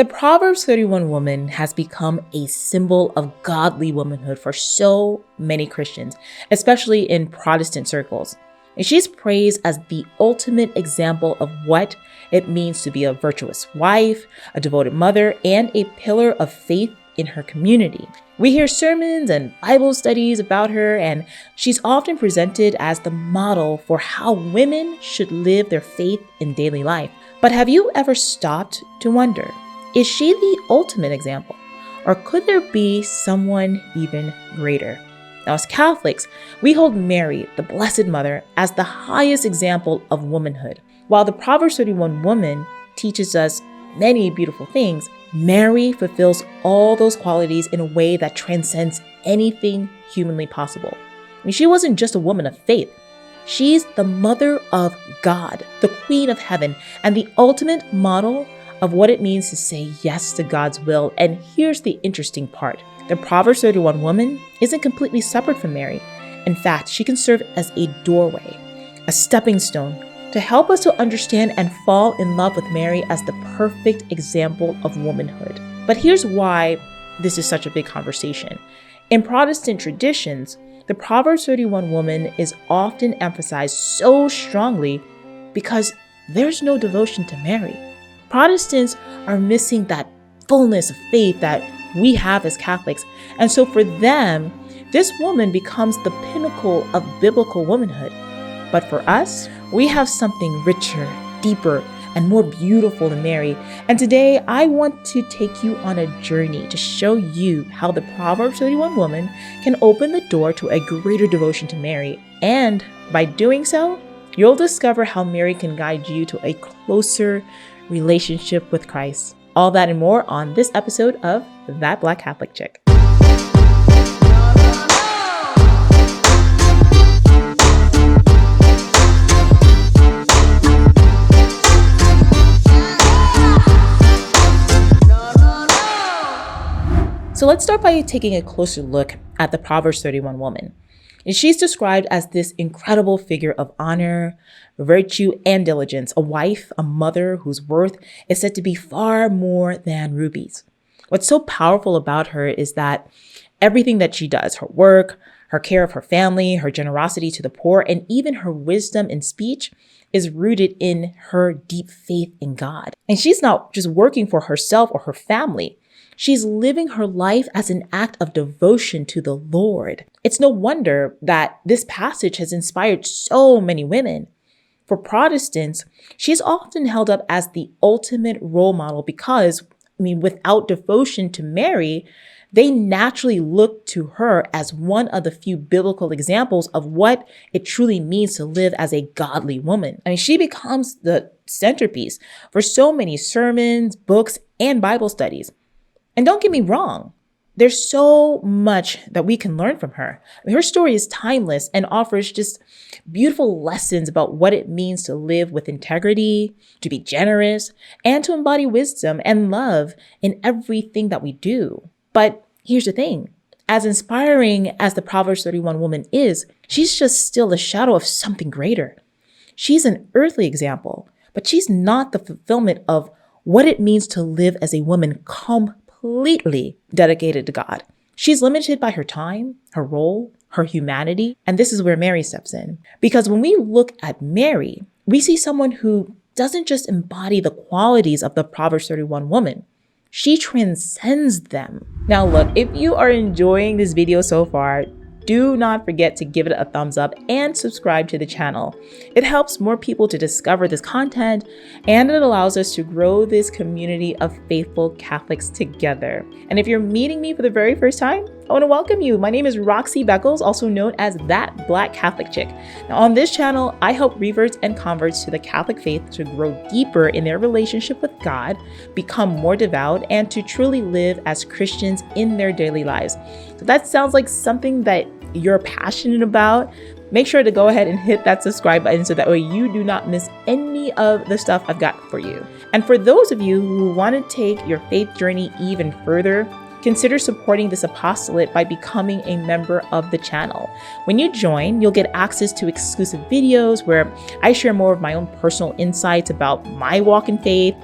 The Proverbs 31 woman has become a symbol of godly womanhood for so many Christians, especially in Protestant circles. And she's praised as the ultimate example of what it means to be a virtuous wife, a devoted mother, and a pillar of faith in her community. We hear sermons and Bible studies about her, and she's often presented as the model for how women should live their faith in daily life. But have you ever stopped to wonder, is she the ultimate example? Or could there be someone even greater? Now, as Catholics, we hold Mary, the Blessed Mother, as the highest example of womanhood. While the Proverbs 31 woman teaches us many beautiful things, Mary fulfills all those qualities in a way that transcends anything humanly possible. She wasn't just a woman of faith. She's the mother of God, the Queen of Heaven, and the ultimate model of what it means to say yes to God's will. And here's the interesting part. The Proverbs 31 woman isn't completely separate from Mary. In fact, she can serve as a doorway, a stepping stone, to help us to understand and fall in love with Mary as the perfect example of womanhood. But here's why this is such a big conversation. In Protestant traditions, the Proverbs 31 woman is often emphasized so strongly because there's no devotion to Mary. Protestants are missing that fullness of faith that we have as Catholics. And so for them, this woman becomes the pinnacle of biblical womanhood. But for us, we have something richer, deeper, and more beautiful than Mary. And today, I want to take you on a journey to show you how the Proverbs 31 woman can open the door to a greater devotion to Mary. And by doing so, you'll discover how Mary can guide you to a closer relationship with Christ. All that and more on this episode of That Black Catholic Chick. So let's start by taking a closer look at the Proverbs 31 woman. And she's described as this incredible figure of honor, virtue, and diligence, a wife, a mother whose worth is said to be far more than rubies. What's so powerful about her is that everything that she does, her work, her care of her family, her generosity to the poor, and even her wisdom in speech is rooted in her deep faith in God. And she's not just working for herself or her family. She's living her life as an act of devotion to the Lord. It's no wonder that this passage has inspired so many women. For Protestants, she's often held up as the ultimate role model because, without devotion to Mary, they naturally look to her as one of the few biblical examples of what it truly means to live as a godly woman. She becomes the centerpiece for so many sermons, books, and Bible studies. And don't get me wrong, there's so much that we can learn from her. Her story is timeless and offers just beautiful lessons about what it means to live with integrity, to be generous, and to embody wisdom and love in everything that we do. But here's the thing. As inspiring as the Proverbs 31 woman is, she's just still a shadow of something greater. She's an earthly example, but she's not the fulfillment of what it means to live as a woman completely dedicated to God. She's limited by her time, her role, her humanity, and this is where Mary steps in. Because when we look at Mary, we see someone who doesn't just embody the qualities of the Proverbs 31 woman, she transcends them. Now look, if you are enjoying this video so far, do not forget to give it a thumbs up and subscribe to the channel. It helps more people to discover this content, and it allows us to grow this community of faithful Catholics together. And if you're meeting me for the very first time, I want to welcome you. My name is Roxy Beckles, also known as That Black Catholic Chick. Now on this channel, I help reverts and converts to the Catholic faith to grow deeper in their relationship with God, become more devout, and to truly live as Christians in their daily lives. So that sounds like something that you're passionate about. Make sure to go ahead and hit that subscribe button so that way you do not miss any of the stuff I've got for you. And for those of you who want to take your faith journey even further, consider supporting this apostolate by becoming a member of the channel. When you join, you'll get access to exclusive videos where I share more of my own personal insights about my walk in faith.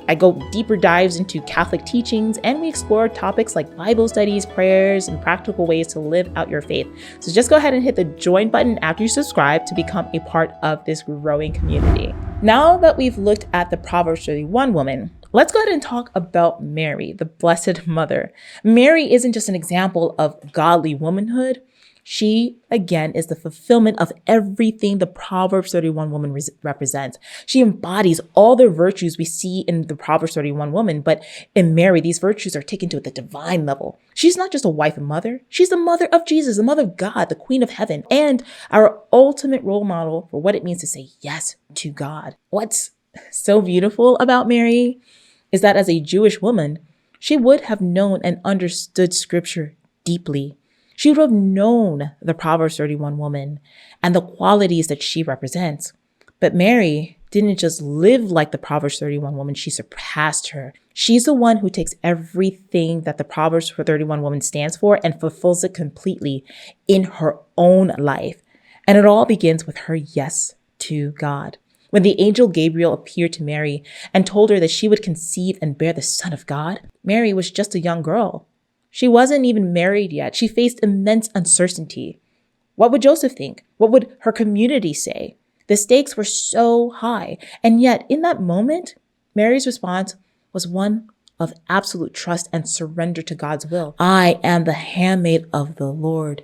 I go deeper dives into Catholic teachings, and we explore topics like Bible studies, prayers, and practical ways to live out your faith. So just go ahead and hit the join button after you subscribe to become a part of this growing community. Now that we've looked at the Proverbs 31 woman, let's go ahead and talk about Mary, the Blessed Mother. Mary isn't just an example of godly womanhood. She, again, is the fulfillment of everything the Proverbs 31 woman represents. She embodies all the virtues we see in the Proverbs 31 woman, but in Mary, these virtues are taken to the divine level. She's not just a wife and mother. She's the mother of Jesus, the mother of God, the Queen of Heaven, and our ultimate role model for what it means to say yes to God. What's so beautiful about Mary is that as a Jewish woman, she would have known and understood Scripture deeply. She would have known the Proverbs 31 woman and the qualities that she represents. But Mary didn't just live like the Proverbs 31 woman, she surpassed her. She's the one who takes everything that the Proverbs 31 woman stands for and fulfills it completely in her own life. And it all begins with her yes to God. When the angel Gabriel appeared to Mary and told her that she would conceive and bear the Son of God, Mary was just a young girl. She wasn't even married yet. She faced immense uncertainty. What would Joseph think? What would her community say? The stakes were so high. And yet, in that moment, Mary's response was one of absolute trust and surrender to God's will. I am the handmaid of the Lord.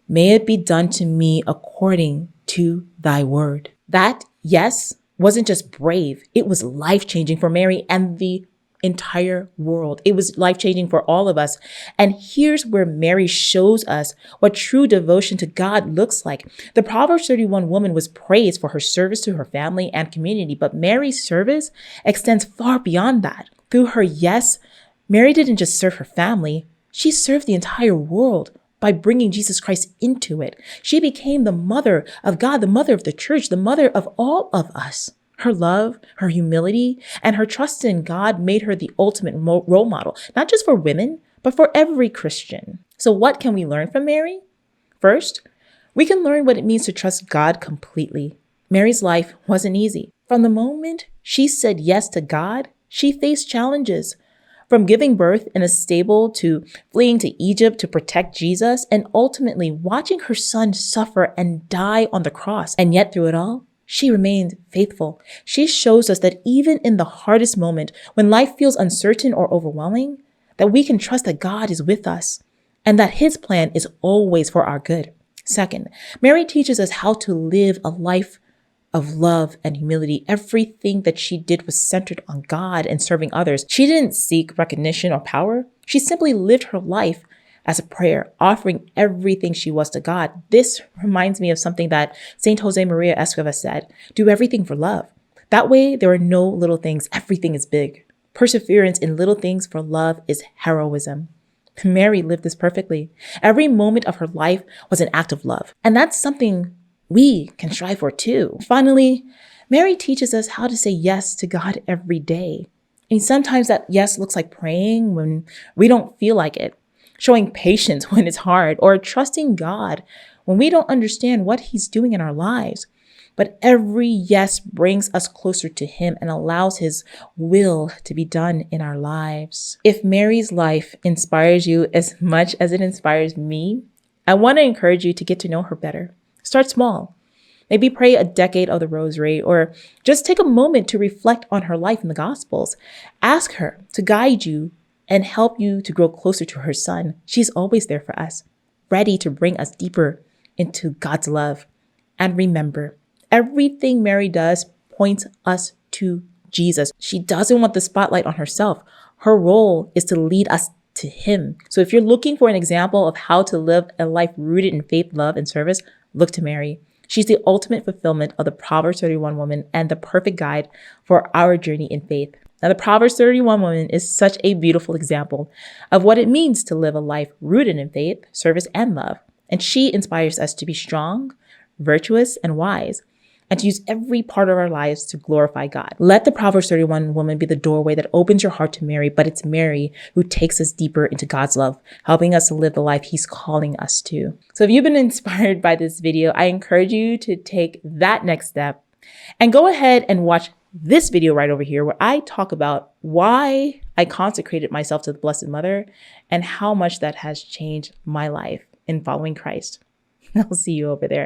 May it be done to me according to thy word. That yes wasn't just brave. It was life-changing for Mary and the entire world. It was life-changing for all of us. And here's where Mary shows us what true devotion to God looks like. The Proverbs 31 woman was praised for her service to her family and community, but Mary's service extends far beyond that. Through her yes, Mary didn't just serve her family, she served the entire world by bringing Jesus Christ into it. She became the mother of God, the mother of the church, the mother of all of us. Her love, her humility, and her trust in God made her the ultimate role model, not just for women, but for every Christian. So what can we learn from Mary? First, we can learn what it means to trust God completely. Mary's life wasn't easy. From the moment she said yes to God, she faced challenges. From giving birth in a stable to fleeing to Egypt to protect Jesus, and ultimately watching her son suffer and die on the cross. And yet through it all, she remained faithful. She shows us that even in the hardest moment, when life feels uncertain or overwhelming, that we can trust that God is with us and that his plan is always for our good. Second, Mary teaches us how to live a life of love and humility. Everything that she did was centered on God and serving others. She didn't seek recognition or power. She simply lived her life as a prayer, offering everything she was to God. This reminds me of something that Saint Jose Maria Escrivá said: do everything for love. That way, there are no little things. Everything is big. Perseverance in little things for love is heroism. Mary lived this perfectly. Every moment of her life was an act of love. And that's something we can strive for too. Finally, Mary teaches us how to say yes to God every day. And sometimes that yes looks like praying when we don't feel like it, showing patience when it's hard, or trusting God when we don't understand what he's doing in our lives. But every yes brings us closer to him and allows his will to be done in our lives. If Mary's life inspires you as much as it inspires me, I want to encourage you to get to know her better. Start small. Maybe pray a decade of the rosary, or just take a moment to reflect on her life in the Gospels. Ask her to guide you and help you to grow closer to her son. She's always there for us, ready to bring us deeper into God's love. And remember, everything Mary does points us to Jesus. She doesn't want the spotlight on herself. Her role is to lead us to him. So if you're looking for an example of how to live a life rooted in faith, love, and service, look to Mary. She's the ultimate fulfillment of the Proverbs 31 woman and the perfect guide for our journey in faith. Now, the Proverbs 31 woman is such a beautiful example of what it means to live a life rooted in faith, service, and love. And she inspires us to be strong, virtuous, and wise. and to use every part of our lives to glorify God. Let the Proverbs 31 woman be the doorway that opens your heart to Mary, but it's Mary who takes us deeper into God's love, helping us to live the life he's calling us to. So if you've been inspired by this video, I encourage you to take that next step and go ahead and watch this video right over here where I talk about why I consecrated myself to the Blessed Mother and how much that has changed my life in following Christ. I'll see you over there.